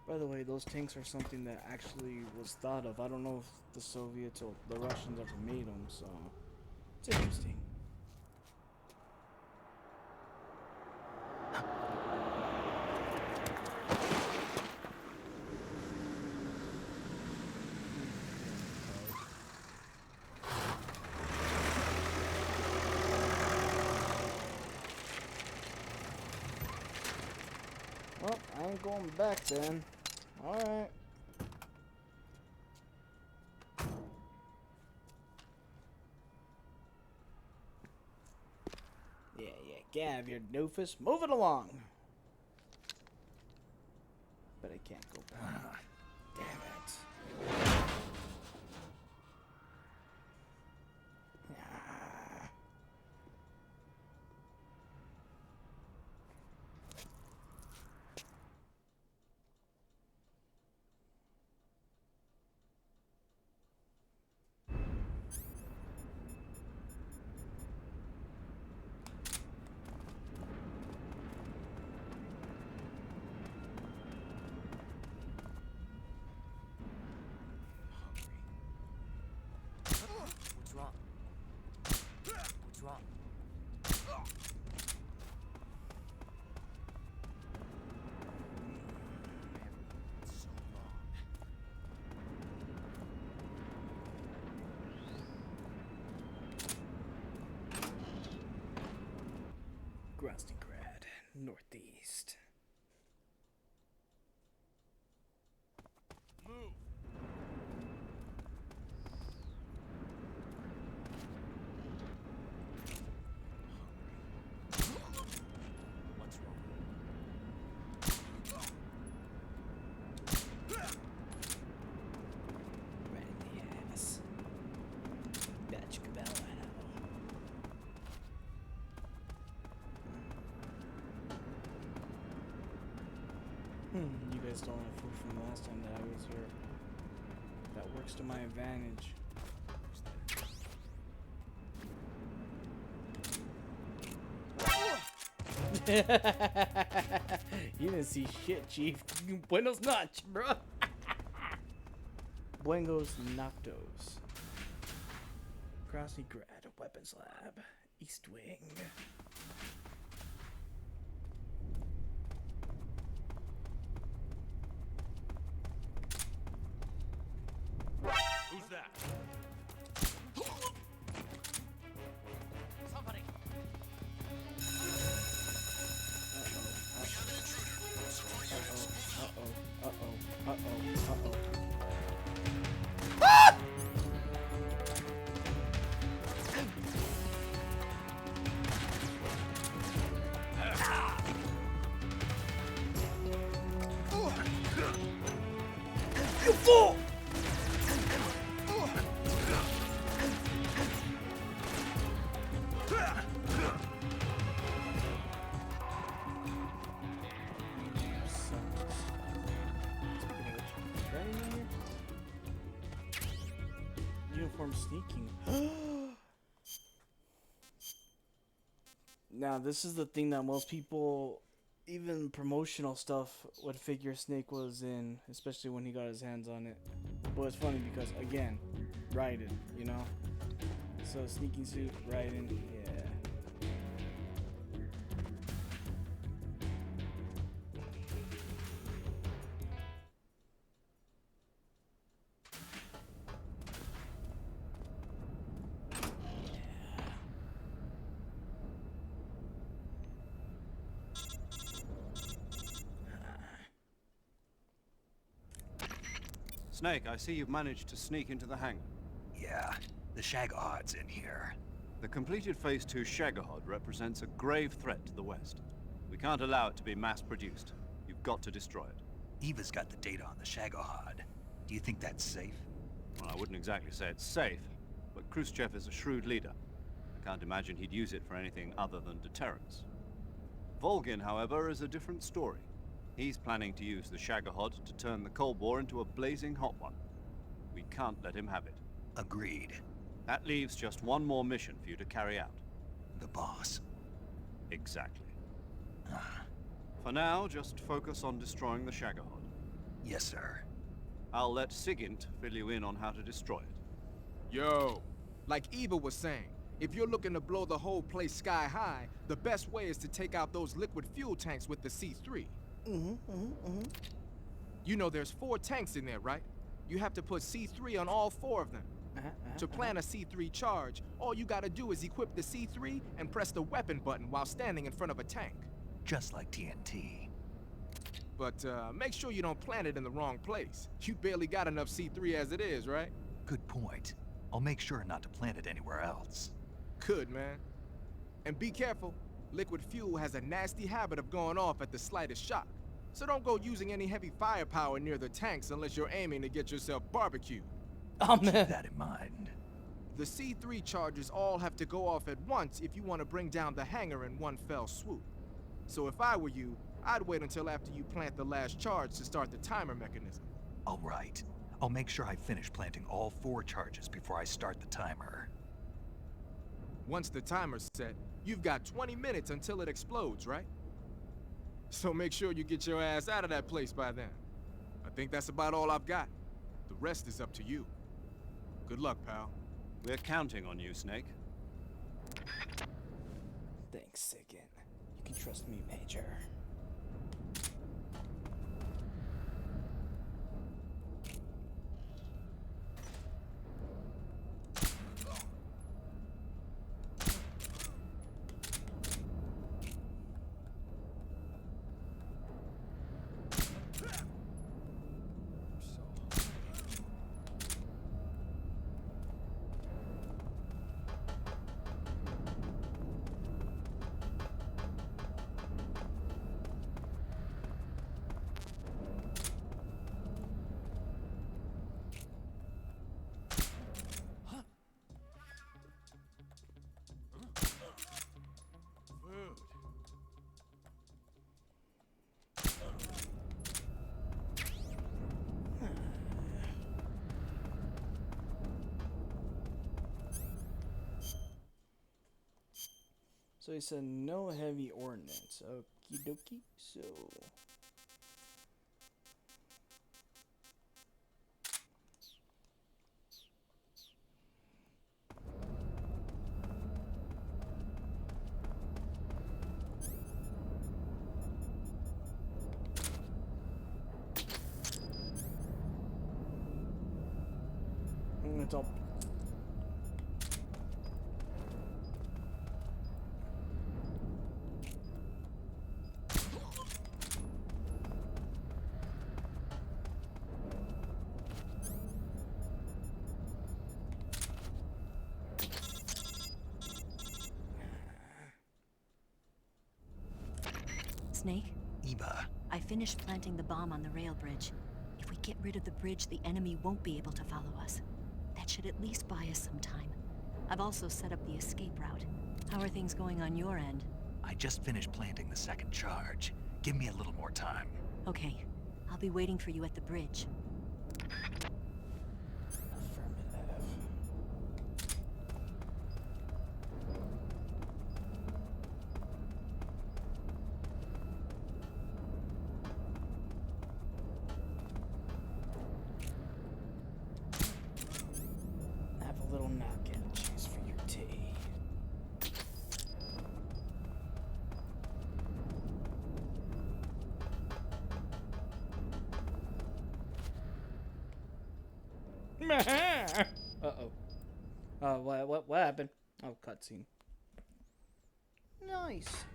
By the way, those tanks are something that actually was thought of. I don't know if the Soviets or the Russians ever made them, so it's interesting. Well, I ain't going back then. Alright. Yeah, get out of here, doofus. Move it along. But I can't go back. Damn it. Ah. What's wrong? What's wrong? It's so long. Grostingrad, northeast. Move. What's wrong? Right in the ass. Batch Cabello. You guys don't have food from last time that I was here. That works to my advantage. You didn't see shit, Chief. Buenos noches, bro. Buenos noctos. Grostingrad Weapons Lab. East Wing. Who's that? Somebody. You fool! Uniform sneaking. Now, this is the thing that most people, even promotional stuff, would figure Snake was in, especially when he got his hands on it. But it's funny because, again, Raiden, you know? So, sneaking suit, Raiden, yeah. Snake, I see you've managed to sneak into the hangar. Yeah, the Shagahod's in here. The completed Phase 2 Shagahod represents a grave threat to the West. We can't allow it to be mass-produced. You've got to destroy it. Eva's got the data on the Shagahod. Do you think that's safe? Well, I wouldn't exactly say it's safe, but Khrushchev is a shrewd leader. I can't imagine he'd use it for anything other than deterrence. Volgin, however, is a different story. He's planning to use the Shagahod to turn the Cold War into a blazing hot one. We can't let him have it. Agreed. That leaves just one more mission for you to carry out. The boss. Exactly. For now, just focus on destroying the Shagahod. Yes, sir. I'll let Sigint fill you in on how to destroy it. Yo, like Eva was saying, if you're looking to blow the whole place sky high, the best way is to take out those liquid fuel tanks with the C3. You know there's 4 tanks in there, right? You have to put C3 on all 4 of them. To plant a C3 charge, all you gotta do is equip the C3 and press the weapon button while standing in front of a tank. Just like TNT. But make sure you don't plant it in the wrong place. You barely got enough C3 as it is, right? Good point. I'll make sure not to plant it anywhere else. Good, man. And be careful. Liquid fuel has a nasty habit of going off at the slightest shock. So don't go using any heavy firepower near the tanks unless you're aiming to get yourself barbecued. Oh Keep man. that in mind. The C3 charges all have to go off at once if you want to bring down the hangar in one fell swoop. So if I were you, I'd wait until after you plant the last charge to start the timer mechanism. All right. I'll make sure I finish planting all 4 charges before I start the timer. Once the timer's set, you've got 20 minutes until it explodes, right? So make sure you get your ass out of that place by then. I think that's about all I've got. The rest is up to you. Good luck, pal. We're counting on you, Snake. Thanks, Sigint. You can trust me, Major. So he said no heavy ordnance. Okie dokie. So. It's all. Snake, Eva, I finished planting the bomb on the rail bridge. If we get rid of the bridge, the enemy won't be able to follow us. That should at least buy us some time. I've also set up the escape route. How are things going on your end? I just finished planting the 2nd charge. Give me a little more time. Okay, I'll be waiting for you at the bridge. Affirmative. Have a little nap and cheese for your tea. Uh-oh. What happened? Oh, cutscene. Nice.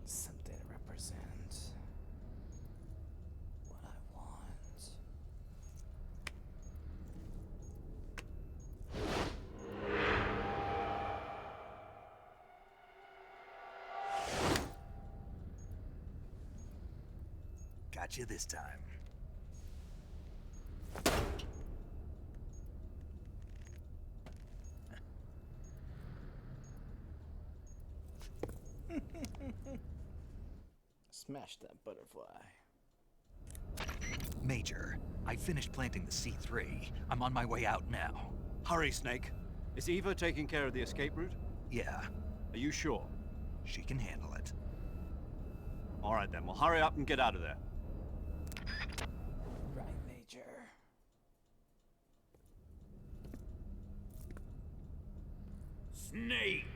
Something to represent what I want. Got you this time. Smash that butterfly. Major, I finished planting the C3. I'm on my way out now. Hurry, Snake. Is Eva taking care of the escape route? Yeah, Are you sure? she can handle it. All right then, well hurry up and get out of there. Right, Major. Snake!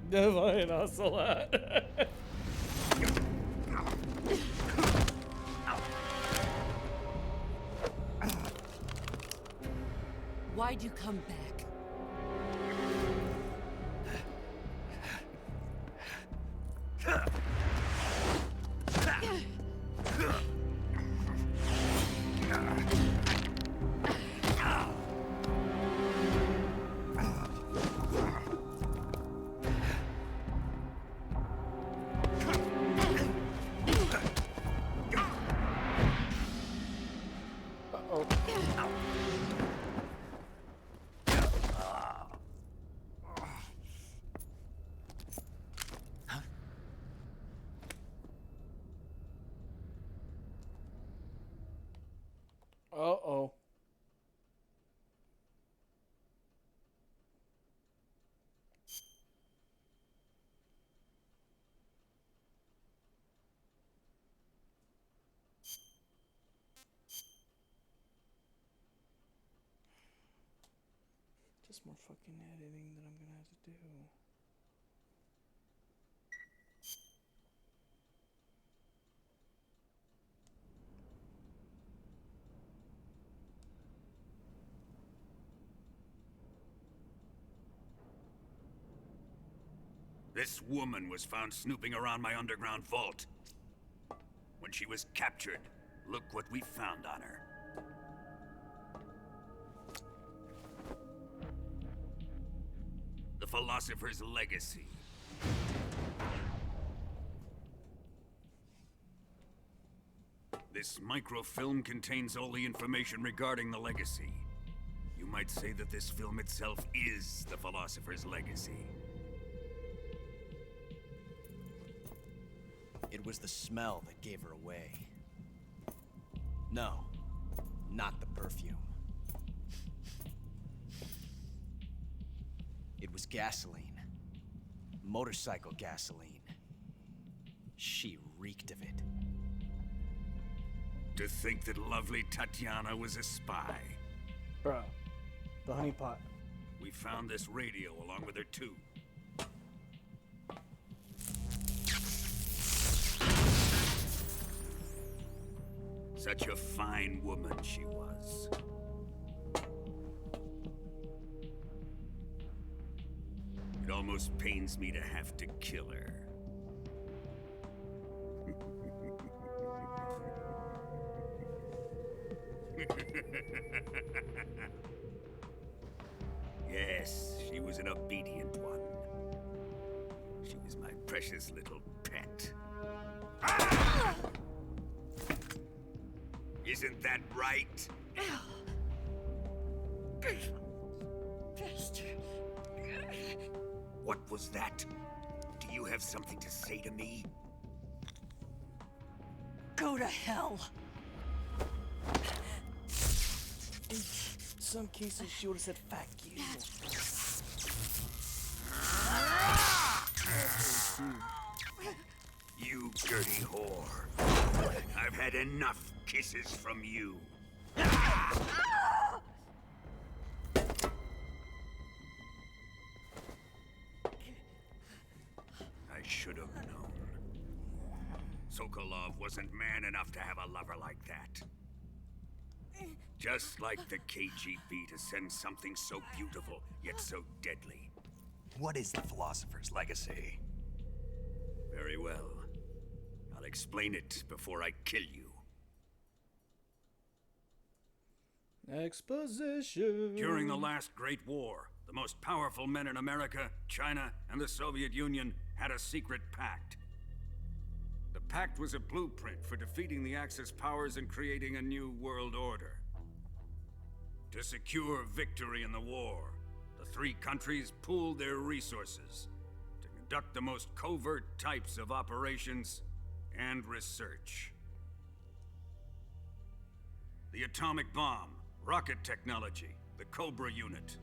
Divine Ocelot. Why'd you come back? Uh-oh. Just more fucking editing that I'm gonna have to do. This woman was found snooping around my underground vault. When she was captured, look what we found on her. The Philosopher's Legacy. This microfilm contains all the information regarding the Legacy. You might say that this film itself is the Philosopher's Legacy. It was the smell that gave her away. No, not the perfume. It was gasoline. Motorcycle gasoline. She reeked of it. To think that lovely Tatiana was a spy. Bro, the honeypot. We found this radio along with her too. Such a fine woman she was. It almost pains me to have to kill her. Yes, she was an obedient one. She was my precious little pet. Ah! Isn't that right? What was that? Do you have something to say to me? Go to hell. In some cases, she would have said, "Fuck you." You dirty whore. I've had enough kisses from you. I should have known. Sokolov wasn't man enough to have a lover like that. Just like the KGB to send something so beautiful, yet so deadly. What is the Philosopher's Legacy? Very well. I'll explain it before I kill you. Exposition. During the last Great War, the most powerful men in America, China, and the Soviet Union had a secret pact. The pact was a blueprint for defeating the Axis powers and creating a new world order. To secure victory in the war, the three countries pooled their resources to conduct the most covert types of operations and research. The atomic bomb, rocket technology, the Cobra unit.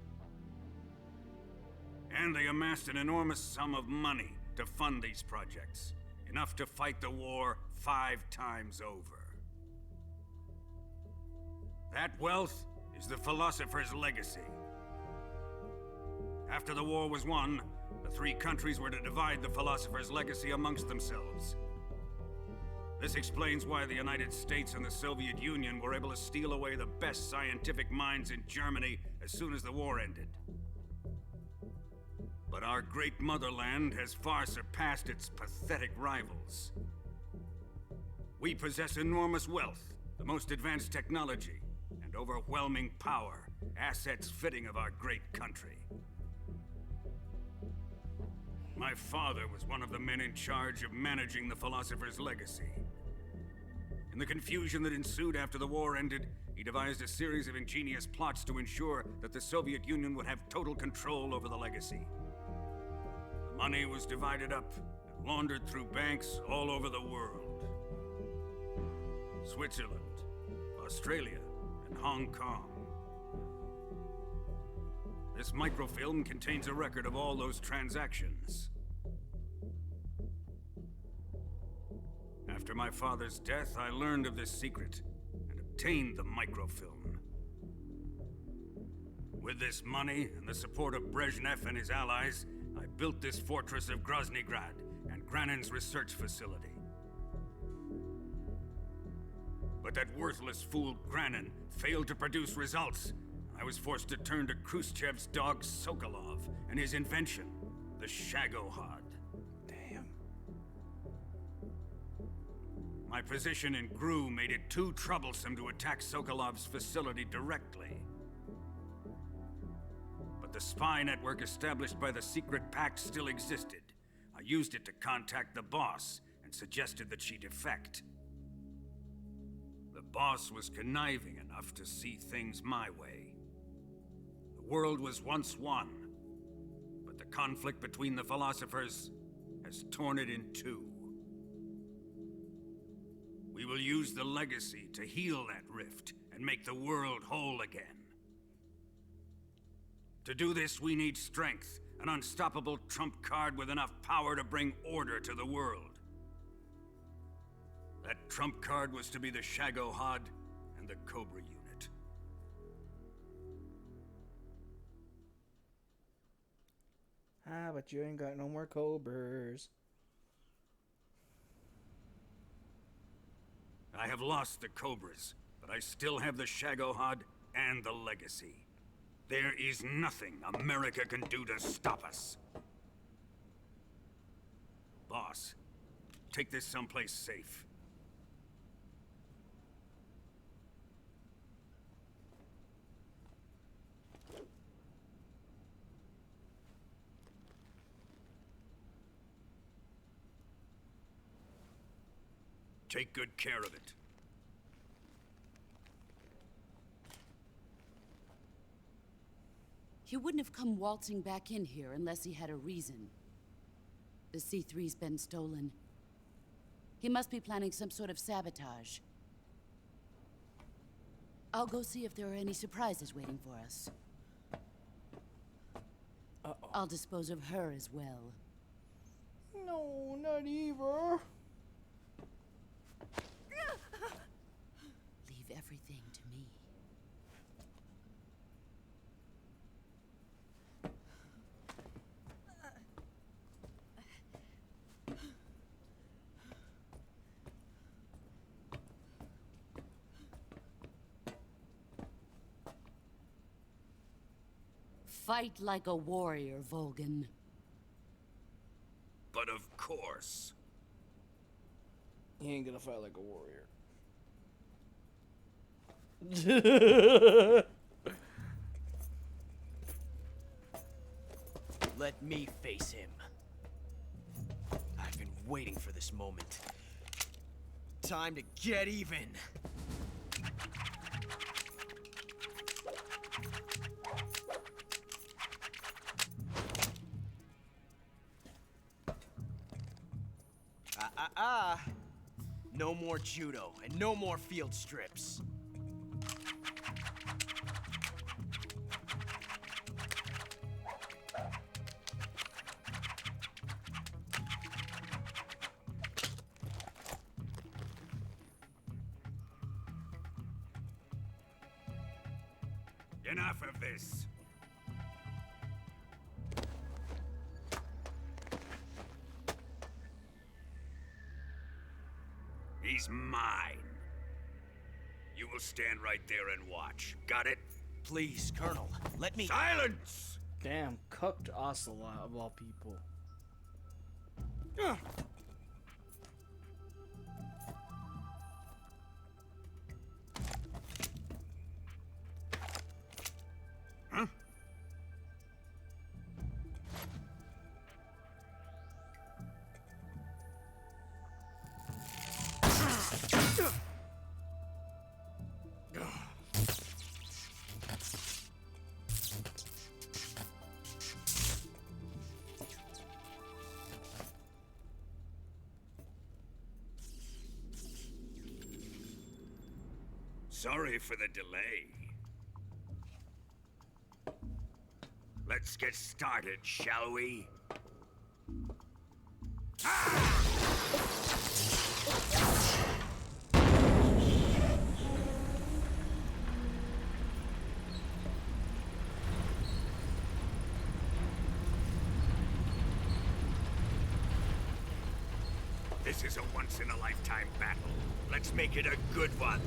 And they amassed an enormous sum of money to fund these projects, enough to fight the war 5 times over. That wealth is the philosopher's legacy. After the war was won, the three countries were to divide the philosopher's legacy amongst themselves. This explains why the United States and the Soviet Union were able to steal away the best scientific minds in Germany as soon as the war ended. But our great motherland has far surpassed its pathetic rivals. We possess enormous wealth, the most advanced technology, and overwhelming power, assets fitting of our great country. My father was one of the men in charge of managing the philosopher's legacy. In the confusion that ensued after the war ended, he devised a series of ingenious plots to ensure that the Soviet Union would have total control over the legacy. The money was divided up and laundered through banks all over the world. Switzerland, Australia, and Hong Kong. This microfilm contains a record of all those transactions. After my father's death, I learned of this secret and obtained the microfilm. With this money and the support of Brezhnev and his allies, I built this fortress of Groznygrad and Granin's research facility. But that worthless fool Granin failed to produce results. I was forced to turn to Khrushchev's dog Sokolov and his invention, the Shagohod. Damn. My position in GRU made it too troublesome to attack Sokolov's facility directly. But the spy network established by the secret pact still existed. I used it to contact the boss and suggested that she defect. The boss was conniving enough to see things my way. The world was once one, but the conflict between the philosophers has torn it in two. We will use the legacy to heal that rift and make the world whole again. To do this, we need strength, an unstoppable trump card with enough power to bring order to the world. That trump card was to be the Shagohod and the Cobra unit. Ah, but you ain't got no more Cobras. I have lost the Cobras, but I still have the Shagohod and the legacy. There is nothing America can do to stop us. Boss, take this someplace safe. Take good care of it. He wouldn't have come waltzing back in here unless he had a reason. The C3's been stolen. He must be planning some sort of sabotage. I'll go see if there are any surprises waiting for us. Uh-oh. I'll dispose of her as well. No, not Eva. Leave everything to me. Fight like a warrior, Volgin. But of course. He ain't gonna fight like a warrior. Let me face him. I've been waiting for this moment. Time to get even. no more judo and no more field strips. Enough of this. He's mine. You will stand right there and watch. Got it? Please, Colonel, let me... Silence! Damn, cucked Ocelot of all people. Huh? Sorry for the delay. Let's get started, shall we? This is a once-in-a-lifetime battle. Let's make it a good one.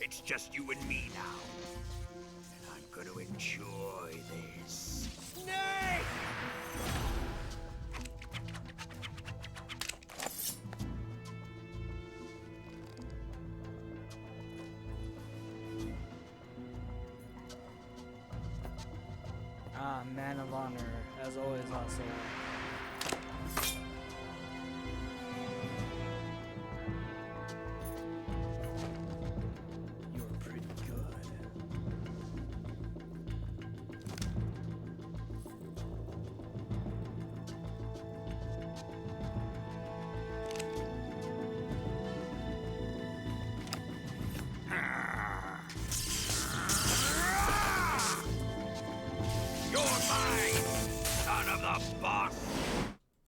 It's just you and me now. And I'm gonna enjoy this. Snake! Ah, man of honor, as always, also.